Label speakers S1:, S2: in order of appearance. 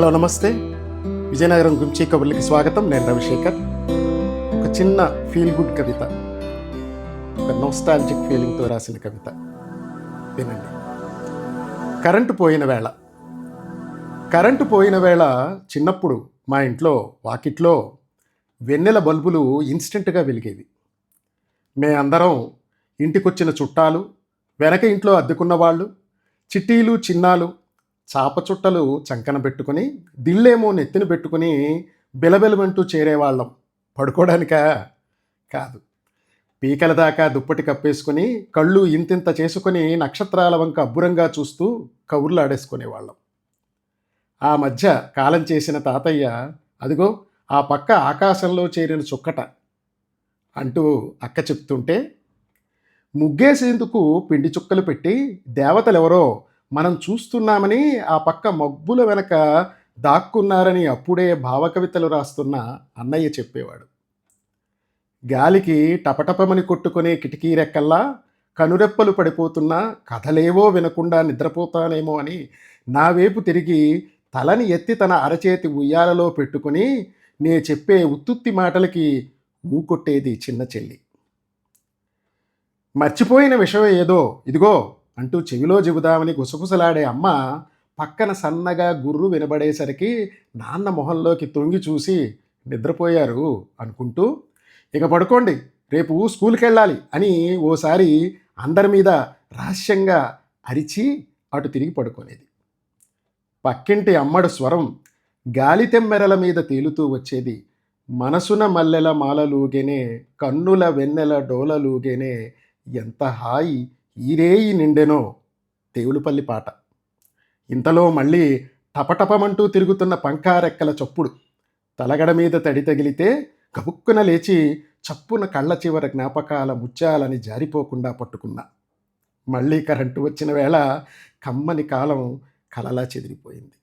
S1: Hello నమస్తే. విజయనగరం గురించి కబుర్లకి స్వాగతం. నేను రవిశేఖర్. ఒక చిన్న ఫీల్ గుడ్ కవిత, ఒక నోస్టాలజిక్ ఫీలింగ్తో రాసిన కవిత వినండి. కరెంటు పోయిన వేళ చిన్నప్పుడు మా ఇంట్లో వాకిట్లో వెన్నెల బల్బులు ఇన్స్టెంట్గా వెలిగేవి. మేమందరం ఇంటికొచ్చిన చుట్టాలు, వెనక ఇంట్లో అద్దెకున్న వాళ్ళు, చిట్టీలు చిన్నాలు చాప చుట్టలు చంకన పెట్టుకుని, దిళ్ళేమో నెత్తిన పెట్టుకుని బిలబిలమంటూ చేరేవాళ్ళం. పడుకోవడానికా? కాదు, పీకల దాకా దుప్పటి కప్పేసుకుని కళ్ళు ఇంతింత చేసుకుని నక్షత్రాల వంక అబ్బురంగా చూస్తూ కబుర్లు ఆడేసుకునేవాళ్ళం. ఆ మధ్య కాలం చేసిన తాతయ్య, అదిగో ఆ పక్క ఆకాశంలో చేరిన చుక్కట అంటూ అక్క చెప్తుంటే, ముగ్గేసేందుకు పిండి చుక్కలు పెట్టి దేవతలెవరో మనం చూస్తున్నామని ఆ పక్క మబ్బుల వెనక దాక్కున్నారని అప్పుడే భావకవితలు రాస్తున్న అన్నయ్య చెప్పేవాడు. గాలికి టపటపమని కొట్టుకునే కిటికీ రెక్కల్లా కనురెప్పలు పడిపోతున్నా కథలేవో వినకుండా నిద్రపోతానేమో అని నా వైపు తిరిగి తలని ఎత్తి తన అరచేతి ఉయ్యాలలో పెట్టుకుని నే చెప్పే ఉత్తుత్తి మాటలకి ఊకొట్టేది చిన్న చెల్లి. మర్చిపోయిన విషయం ఏదో ఇదిగో అంటూ చెవిలో చెబుదామని గుసగుసలాడే అమ్మ పక్కన సన్నగా గుర్రు వినబడేసరికి నాన్న మొహంలోకి తొంగి చూసి, నిద్రపోయారు అనుకుంటూ, ఇక పడుకోండి, రేపు స్కూల్కి వెళ్ళాలి అని ఓసారి అందరి మీద రహస్యంగా అరిచి అటు తిరిగి పడుకునేది. పక్కింటి అమ్మడు స్వరం గాలి తెమ్మెరల మీద తేలుతూ వచ్చేది. మనసున మల్లెల మాలలూగెనే, కన్నుల వెన్నెల డోలలూగెనే, ఎంత హాయి ఈరేయి నిండెనో దేవులపల్లి పాట. ఇంతలో మళ్ళీ టపటపమంటూ తిరుగుతున్న పంకారెక్కల చప్పుడు. తలగడ మీద తడి తగిలితే గబుక్కున లేచి చప్పున కళ్ళ చివర జ్ఞాపకాల ముత్యాలని జారిపోకుండా పట్టుకున్నా. మళ్ళీ కరెంటు వచ్చిన వేళ కమ్మని కాలం కలలా చెదిరిపోయింది.